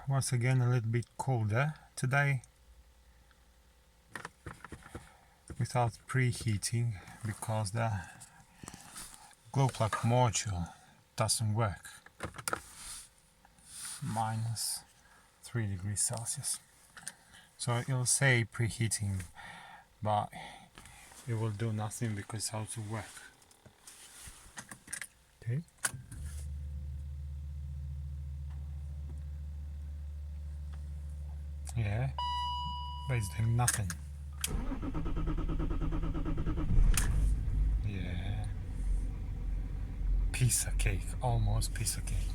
Once again a little bit colder today, without preheating, because the glow plug module doesn't work. -3°C. So it'll say preheating, but it will do nothing because it's out of work. Okay. Yeah, but it's doing nothing. Yeah. Piece of cake, almost piece of cake.